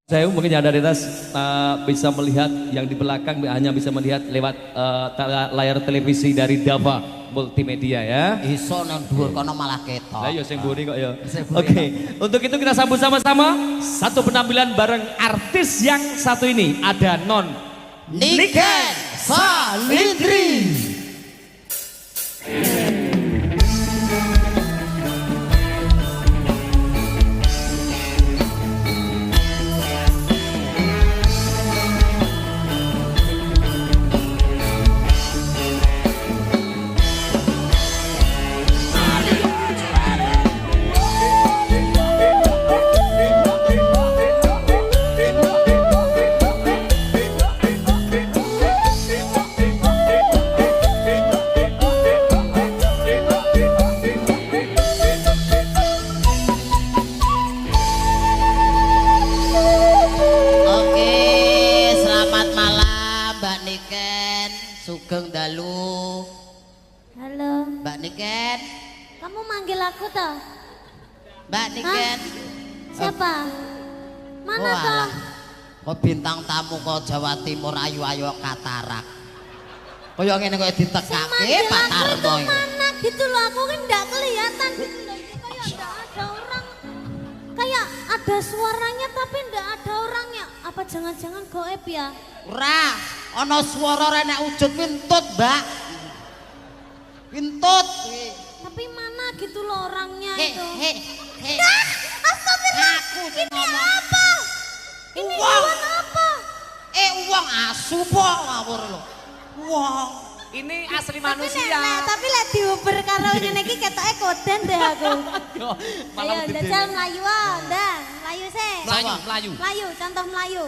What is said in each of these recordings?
Saya mungkin yang ada di atas bisa melihat, yang di belakang hanya bisa melihat lewat layar televisi dari Dava Multimedia ya. Iso nang dhuwur kono malah ketok. Lah ya sing mburi kok ya. Oke, untuk itu kita sambut sama-sama satu penampilan bareng artis yang satu ini, ada Non Niken Salindri. Sugeng dalu. Halo. Mbak Niken. Kamu manggil aku toh? Mbak Niken. Siapa? Mana toh? Kok bintang tamu kok Jawa Timur ayu-ayu katarak. Kaya ngene kok ditekake Pak Tarno. Mana gitu loh, aku kan enggak kelihatan gitu loh. Kayak enggak ada orang. Kayak ada suaranya tapi enggak ada orangnya. Apa jangan-jangan goib ya? Ora, ana swara renek wujud wintut, Mbak. Wintut. Tapi mana gitu loh orangnya itu. Astagfirullah. Aku sing ngomong. Apa? Ini hewan apa? Uang asu po ngawur lho. Wong. Ini asli manusia. Tapi lek diuber karo ngene iki ketoke koden deh aku. Ayo jajal melayu ndang, melayu sih. Melayu. Melayu, contoh melayu.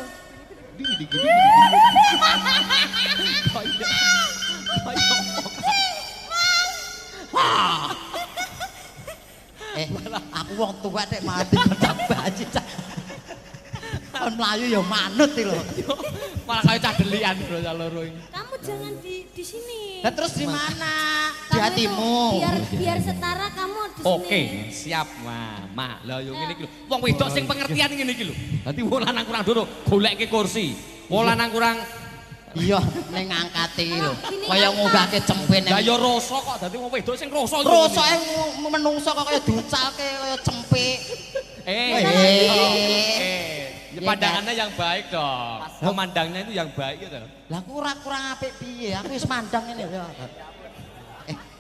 Aku wong tua nek mati kocak baji cak. Kon mlayu ya manut iki lho. Malah kayak cadelian bro loro ini. Kamu jangan di sini. Lah terus di mana? Di hatimu. Biar setara kamu di sini. Oke, siap, Mak. Lah yo ngene iki lho. Wong wedok sing pengertian ngene iki lho. Dadi wong lanang kurang doro goleke kursi. Wong lanang kurang iya ning ngangkati lho. Kaya ngugake cempe ning. Lah yo rasa kok dadi wong wedok sing rasa. Rasake menungso kok kaya ducalke kaya cempe. Pandangannya yang baik dong. Memandangnya itu yang baik gitu. Lah aku kurang apik piye? Aku wis mandang ngene ya.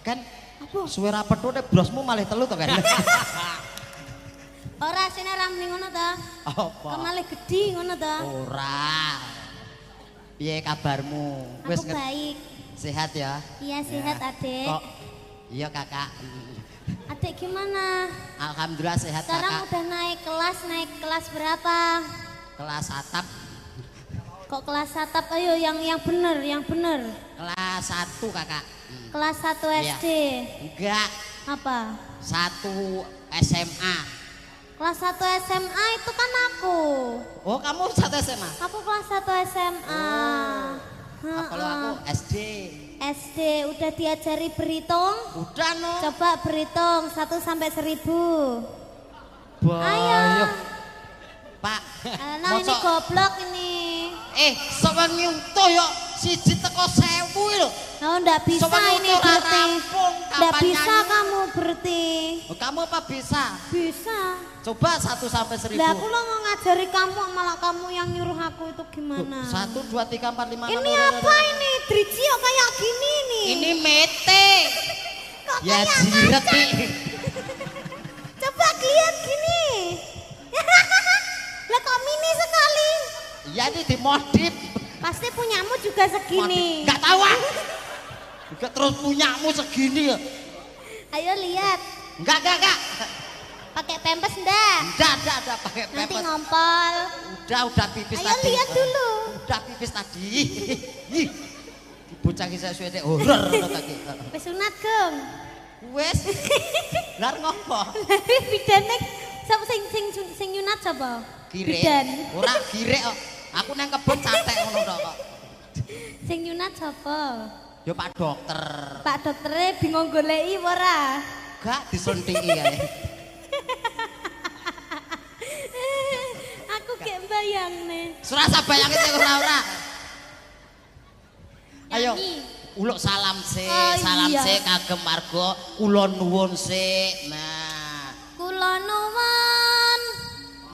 Kan apa suwe rapet nek brosmu malih telu to kan. Ora sine ra muni ngono ta? Apa? Kemalih gedhi ngono ta? Ora. Piye kabarmu? Aku baik. Sehat ya? Iya sehat Adik. Kok iya Kakak. Adik gimana? Alhamdulillah sehat Sekarang Kakak. udah naik kelas berapa? Kelas atap. Kok kelas atap? Ayo yang bener. Kelas 1 Kakak. Kelas 1 SD. Enggak, Apa? 1 SMA. Kelas 1 SMA itu kan aku. Oh, kamu 1 SMA? Aku kelas 1 SMA. Kalau aku SD. SD udah diajari berhitung? Udah no. Coba berhitung 1 sampai 1000. Ayo. Pak. Nah ini goblok ini. Sok nyuntuh yo siji teko 1000 lho. Oh enggak bisa ini berarti. Enggak bisa kamu berarti. Kamu apa bisa? Bisa. Coba 1 sampai 1000. Lah aku lo mau ngajari kamu malah kamu yang nyuruh aku itu gimana? 1 2 3 4 5 6. Ini apa ini? Driji kok kayak gini nih. Ini mete. Ya jiret nih. Coba lihat gini. Lah kok mini sekali? Ya ini dimodif. Pasti punyamu juga segini. Enggak tahu ah. Juga terus punyamu segini ya. Ayo lihat. Enggak. Pakai pempes ndak? Enggak pakai pempes. Nanti ngompol. Udah pipis Ayo tadi. lihat dulu. Udah pipis tadi. Ih. Bocah iki sak suwene horor ngono tadi. Wis sunat, Gem. Wes. Lar ngopo? Bidane sapa sing nyunat sapa? Girek. Bidan. Ora girek kok. Aku nang kebon catek ngono tok kok. Sing nyunat sapa? Ya Pak Dokter. Pak dokternya bingung goleki ora? Gak disunthiki kae. Aku kayak bayangne. Surasa bayange sing ora. Ayo. Nyanyi. Uluk salam sik, Oh, salam iya. sik kagem marga kula nuwun sik. Nah, Kula nuwun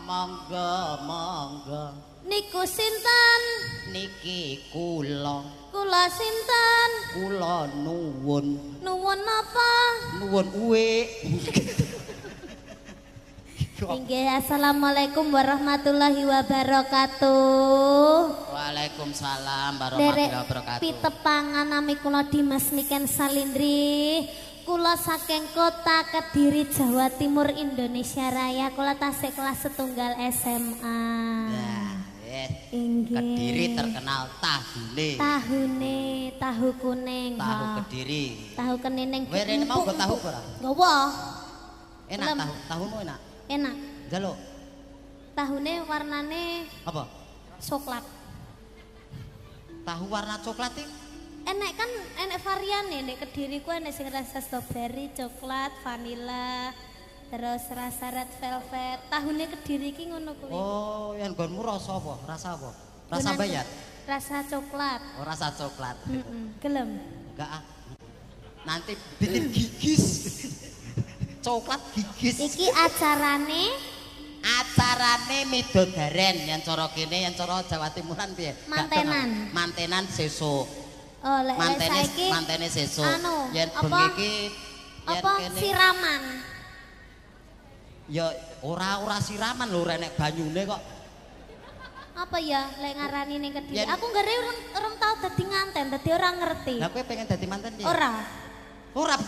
monggo monggo niku sinten? niki kula Kula sinten? kula nuwun Nuwun apa? nuwun uwik. Inggih, assalamualaikum warahmatullahi wabarakatuh. Waalaikumsalam Derek warahmatullahi wabarakatuh. pitepangan nami kula Dimas Niken Salindri. Kula saking kota Kediri, Jawa Timur, Indonesia Raya. Kula tasik kelas setunggal SMA. Nah, Inggih. Kediri terkenal tahune. Tahune tahu kuning. Tahu ha. Kediri. Tahu kenineng. Kowe rene mau go tahu ora? Gowo. Enak Belum. tahumu enak. Enak. Jaluk. Tahune warnane Apa? coklat. Tahu warna coklat iki? Enek kan enek varian nek Kediri ku enek sing rasa strawberry, coklat, vanila, terus rasa red velvet. Tahune Kediri ki ngono kuwi. Oh, yang gonmu rasa apa? Rasa apa? Rasa Gunan- bayar? Rasa coklat. Oh, rasa coklat. Gelem. Enggak ah. Nanti bikin gigis. Coklat gigis. Iki acarane Midodaren yang cara kene, yang cara Jawa Timuran piye? Gak Mantenan. kenal. Mantenan sesuk. oh lek saiki Mantene sesuk. anu, Yen apa? bengi iki yen apa kene siraman. ya ora siraman lho ora enek banyune kok. Apa ya lek ngarani ning Kediri? Yen- Aku ngare urung tau dadi nganten, dadi ora ngerti. Lah kowe pengen dadi manten piye? Ora, Ora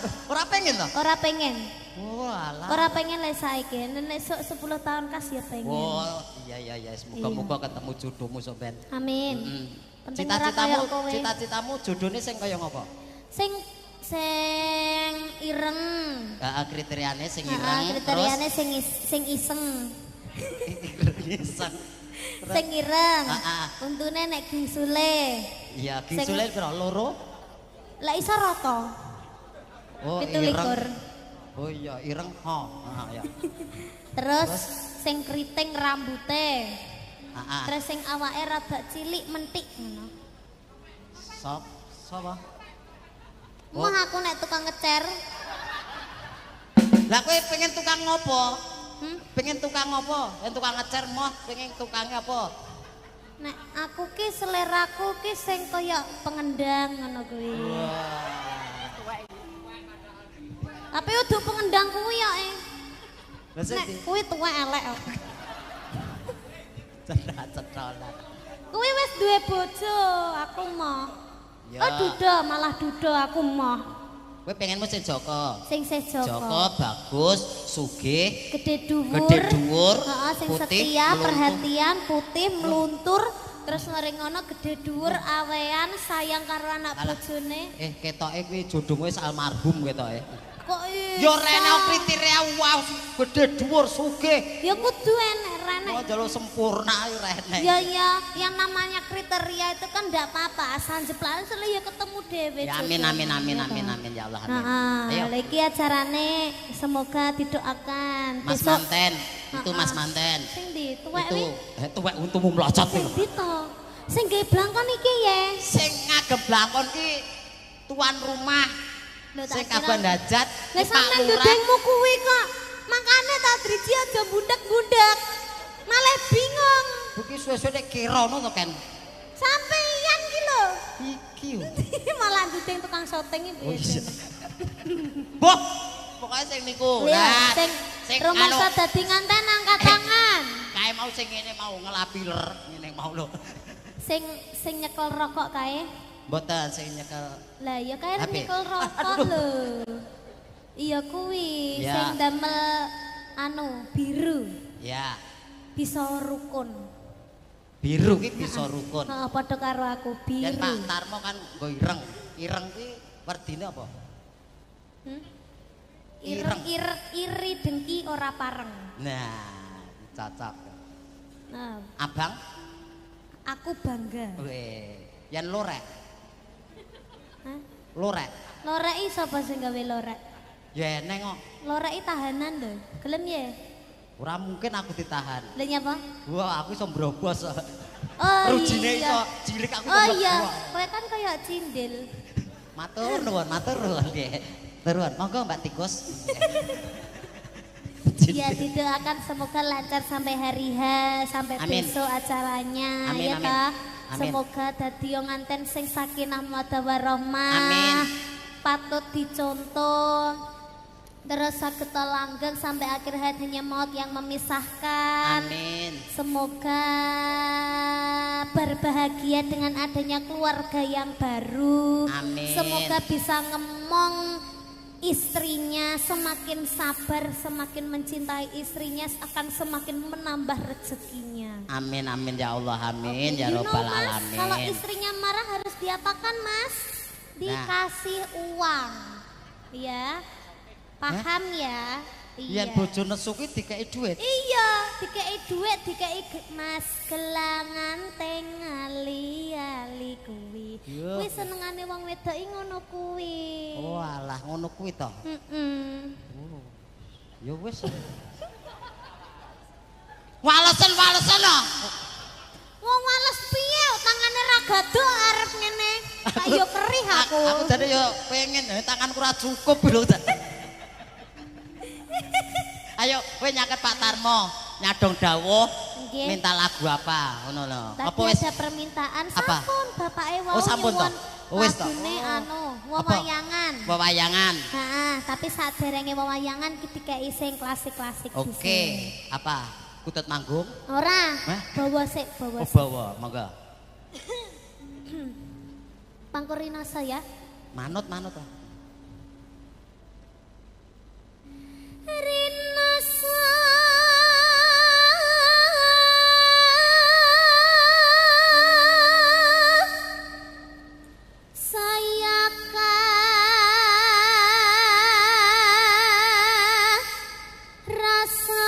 pengen to? ora pengen. Oh alah. Ora pengen lek saiki, nek sok 10 tahun kas ya pengen. Oh, iya. Semoga-moga ketemu jodohmu sok ben. Amin. Mm. Penting ora kaya kowe. Cita-citamu jodohne sing kaya ngopo? Sing ireng. Heeh, kriteriane sing ireng. Heeh, kriteriane sing iseng. Iseng. Sing ireng. Heeh. Untune nek gingsule. Iya, Sing- gingsule piro? Loro? Lek iso rata. Oh, 17. Oh iya, ireng. Oh, ya. Terus sing kriting rambute. Heeh. Terus sing awake rada cilik mentik ngono. Sapa? Muh aku nek tukang ngecer. Lah kowe pengen tukang ngopo? Hmm? Pengen tukang ngopo? Yen tukang ngecer moh pengen tukangnya apa? Nek aku ki seleraku ki sing kaya pengendang ngono kuwi. Tapi udah pengendang kuwi ya Nek kuwi tuwek elek kok. Cetha-cetha. Kuwi wis duwe bojo, aku mah. Ya. Oh duda, malah duda aku mah. Kowe pengenmu sing Joko. Sing Joko Joko. bagus, sugih, Gede dhuwur. gede dhuwur, Heeh, sing putih, setia, meluntung. perhatian, putih, meluntur, terus mari ngono gede dhuwur, awean, sayang karo anak Alah. bojone. Ketoke kuwi jodohmu wis almarhum ketoke. Kok iso? Yo rene kriteria wow, gede dhuwur, sugih. Ya kudu enek rene. Oh jalo sempurna ayo rene. Ya ya, yang namanya kriteria itu kan ndak apa-apa, asal jeplan sele ya ketemu dhewe. Ya amin amin amin amin amin ya Allah amin. Ayo Nah, lagi acarane semoga didoakan. Mas Besok Manten, itu Mas Manten. sing di tuwek Itu wi. tuwek untumu mlocot Sing iki. di to. Sing gawe blangkon iki ya. Sing ngagem blangkon ki tuan rumah Lho, tak sing kira- kaban dajat Lah ki Pak sampean Lurah. gedengmu kuwi kok. Makane tak driji aja budak-budak. Malah bingung. Iki suwe-suwe nek kirono to Ken. Sampeyan ki lho. Iki yo. Malah duding tukang syuting iki. Oh iya. Boh, pokoknya sing niku. Iya, Nah, sing rumangsa dadi nganten angkat tangan. kae mau sing ngene mau ngelapi ler ngene mau lho. Sing nyekel rokok kae. Mboten sing nyekel. Lah ya kae Apa? nyekel rokok lho. Iya kuwi Ya. sing damel anu biru Ya, bisa rukun. biru ki bisa rukun. Heeh, padha karo aku Dan biru. Pak Tarmo kan nggo ireng. Ireng ki werdine apa? Hmm? Ireng. Iri dengki ora pareng. Nah, cocok. Nah, Abang, aku bangga. weh, yen lorek. Hah? Lorek. Loreki sapa sing gawe lorek? Ya neng kok. Loreki tahanan lho. Gelem ya? Ora mungkin aku ditahan. Lha nyapa? Wah, aku iso mbrobos. Oh Rujine iya. iso cilik aku. Oh iya, kowe kan kayak cindil. Matur nuwun nggih. Turun, monggo Mbak Tikus. Ya didoakan semoga lancar sampai hari H, sampai Amin. besok acaranya Amin, ya amin. toh. Amin. Semoga dadi yo nganten sing sakinah mawaddah warahmah. Amin. Patut dicontoh. Terus saged langgeng sampai akhir hayatnya maut yang memisahkan. Amin. Semoga berbahagia dengan adanya keluarga yang baru. Amin. Semoga bisa ngemong istrinya, semakin sabar, semakin mencintai istrinya akan semakin menambah rezekinya. Amin amin ya Allah amin ya You know, robbal Mas, alamin. kalau istrinya marah harus diapakan Mas? Dikasih uang. Ya. Paham ya? Yen bojo nesu kuwi dikeki dhuwit. Iya, dikei duit, dikei Mas gelangan tengali-ali kuwi. Iya. Kuwi senengane wong wedok iki ngono kuwi. Oh alah ngono kuwi to. Oh. Ya wis. Walesen ah. Wong wales piye tangane ra gaduk arep ngene. Tak yo kerih aku. Aku jane yo pengen tanganku ora cukup lho. Ayo kowe nyaket Pak Tarmo, nyadong dawuh. Nggih. Minta lagu apa? Ngono lho. Tadi ada permintaan Apa? sampun bapake wau Oh, sampun toh? nyuwun Oh, wis toh? lagune anu Apa? wewayangan. Wewayangan. Heeh, tapi saderenge wewayangan ki dikeki sing klasik-klasik Oke, dhisik. apa? Kutut manggung? Ora, Hah? bawa sik, Oh, bawa sik. bawa, monggo. Pangkurinasa ya. Manut toh. Rinasa sayaka rasa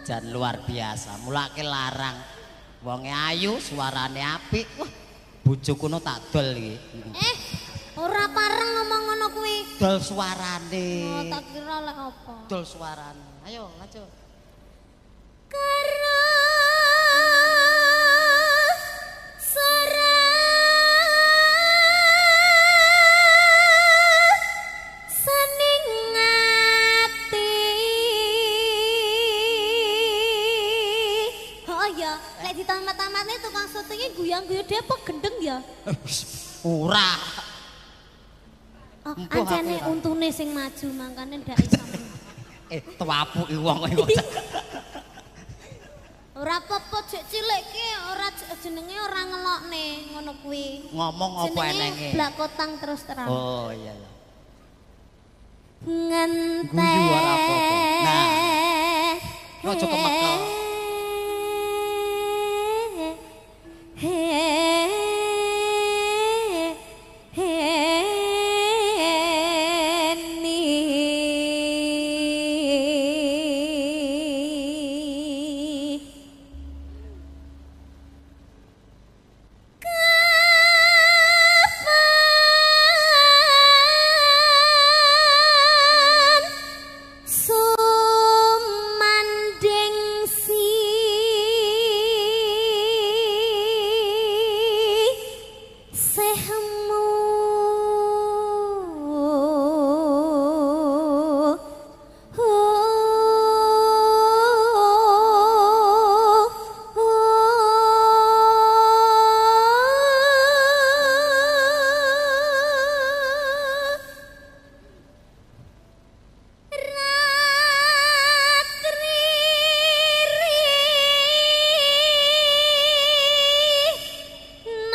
Jan luar biasa, mulake larang. Wonge ayu, suarane apik. Wah, bojoku no tak dol iki. ora pareng ngomong ngono kuwi. Dol suarane. Oh, tak kira lek apa. Dol suarane. Ayo, lanjut. Karo sora sening ati. Oh ya, lek ditamat-tamatne tukang syutingnya guyang-guyu Depok gendeng ya. Ora. Oh, Empuh aku anjane ora. untune sing maju mangkane ndak iso. Tuapuki wong kok. Ora apa-apa jek cilik ki ora jenenge ora ngelokne ngono kuwi. Ngomong apa Jenenge enenge? blak kotang terus terang. Oh iya iya. Ngenteng. Guyu ora apa-apa. Nah. Ojo kemekel. Sumanding si sehmu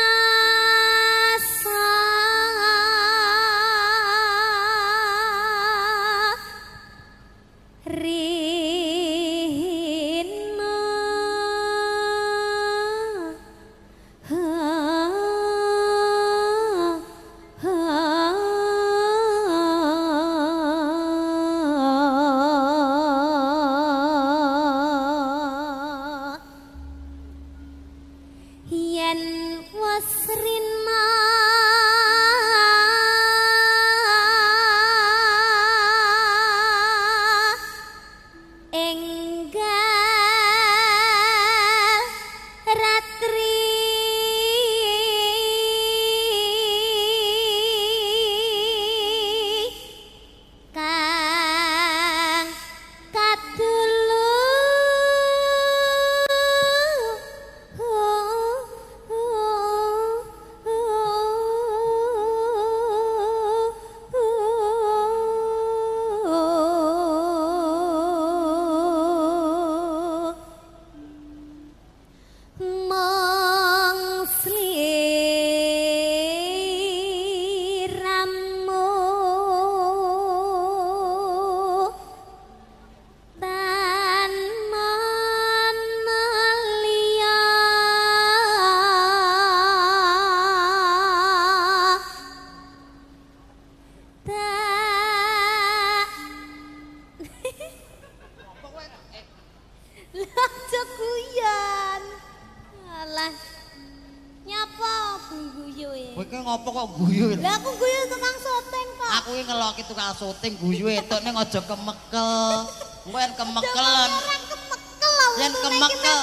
Nas Kowe ki ngopo kok guyu? Lah aku guyu tukang syuting kok. Aku ki ngeloki tukang syuting guyu etuk ning aja kemekel. Engko yen kemekelen. Yen kemekel.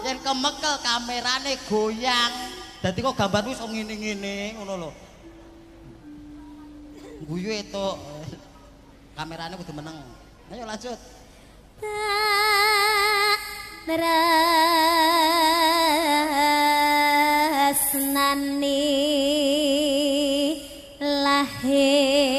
Yen kemekel kamerane goyang. Dadi kok gambarku iso ngene-ngene ngono lho. Guyu etuk. Kamerane kudu meneng. Ayo lanjut. Tresnani lahir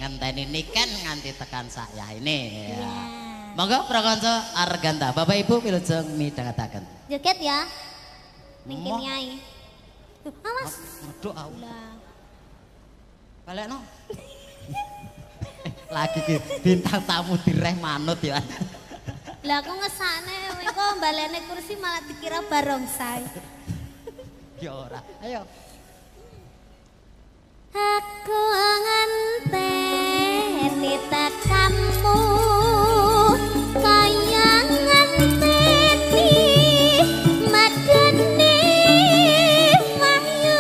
ngenteni niken nganti tekan saya ini ya. Monggo prakanca Arganta Bapak Ibu wilujeng midhangetaken. Joget ya. Ning kene ae. Awas. Medhok aku. Balekno. Lagi ki bintang tamu direh manut ya. Lah aku ngesakne engko balene kursi malah dikira barongsai. Ya ora. Ayo. Aku ngenteni tekanmu kaya ngenteni madene wahyu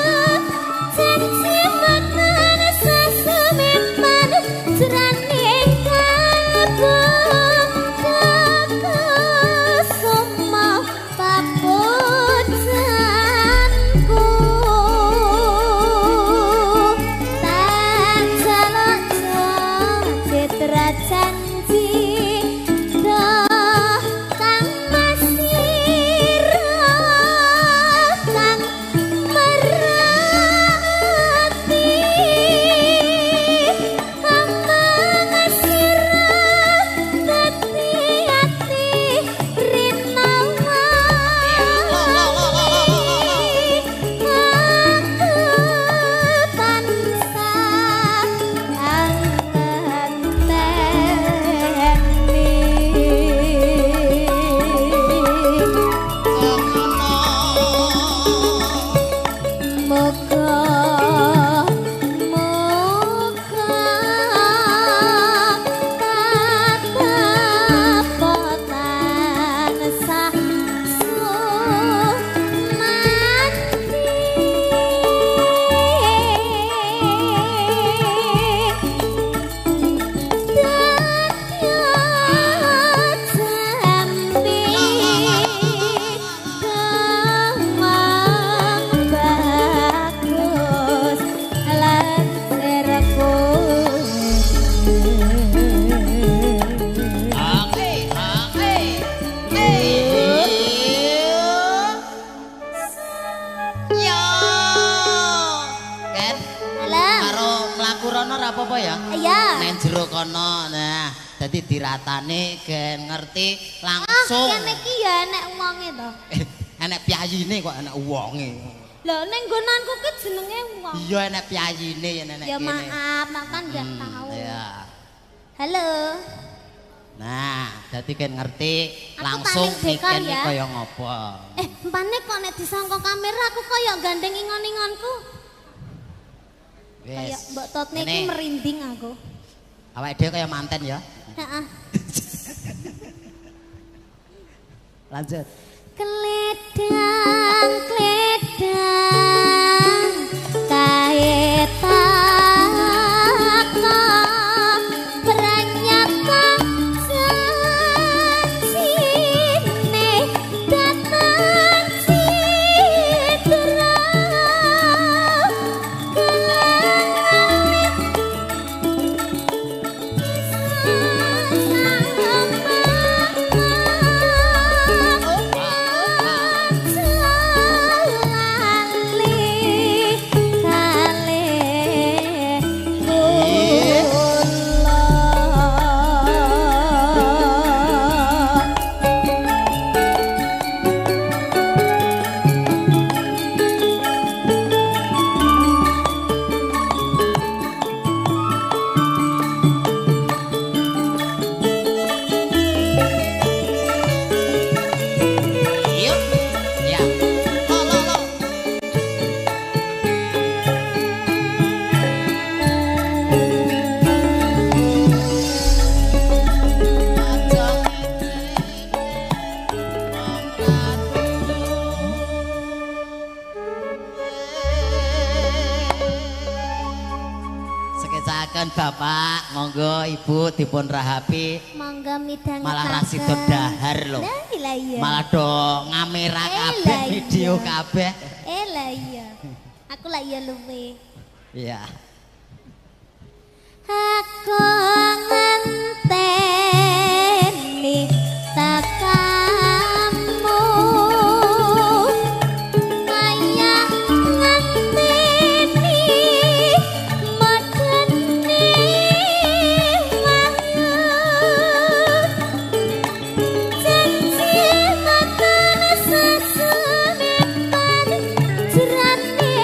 janji makan sesememan jroning kalbu kesuma papujanku. apa-apa ya? Iya. Neng jero kono. Nah, dadi diratane gen ngerti langsung. Ah, kene iki ya enek wonge to. Enek piyayine kok enek wonge. Lah ning nggonanku ki jenenge wong. Iya enek piyayine ya enek kene. Ya maaf, makan enggak tahu. Iya. Halo. Nah, dadi kan ngerti Aku langsung paling bekal mikirnya ya. kaya ngopo. Empane kok nek disangka kamera aku kaya gandeng ingon-ingonku. Kayak Mbak Totne iki merinding aku. Awake dhewe kaya manten ya. Heeh. Lanjut. Kledang kledang kaetaka pranyata janjine datang citra kelangan Silakan Bapak, monggo Ibu dipun rahapi. Monggo midhangetaken. Malah rasido dahar lho. Lah iya. Malah do ngamera kabeh video kabeh. Lah iya. Aku lah iya luwe. Iya. Aku ngenteni takamu kaya ngenteni medeni wanyu janji makan sesunetan jerane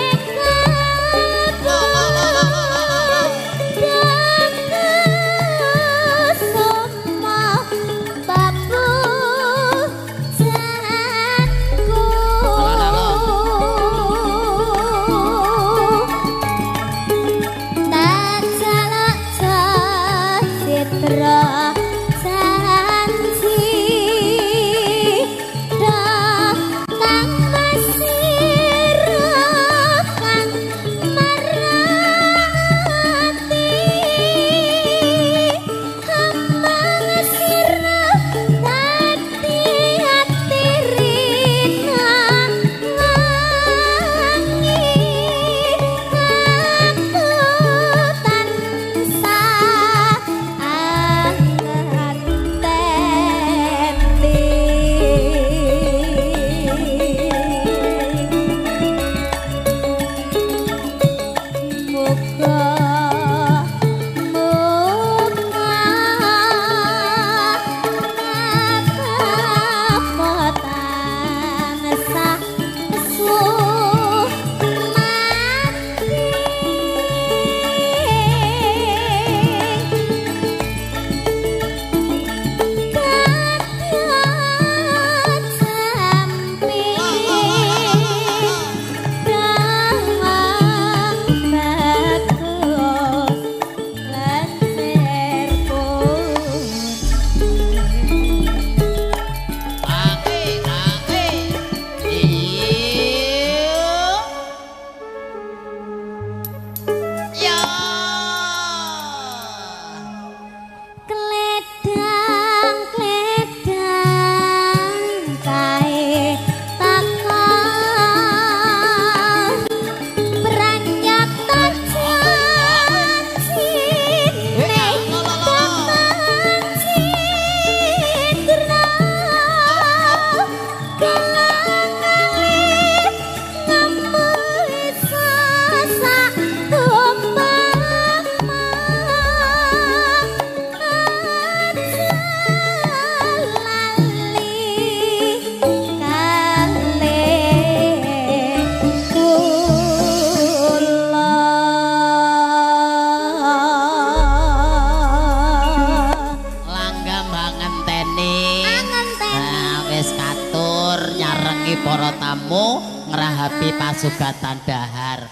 para tamu ngerahapi pasugatan dahar.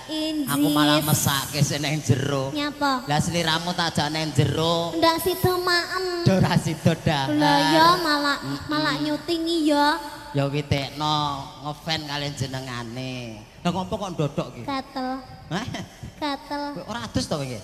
Aku malah mesake sing nang jero. Nyapa? Lah sliramu tak jak nang jero. Ndak sida maem. Ora sida dahar. Lah ya malah nyutingi ya. Ya witekno ngefan kalian jenengane. Lah ngopo kok ndodok iki? Gatel. Hah? Gatel. Ora adus to iki?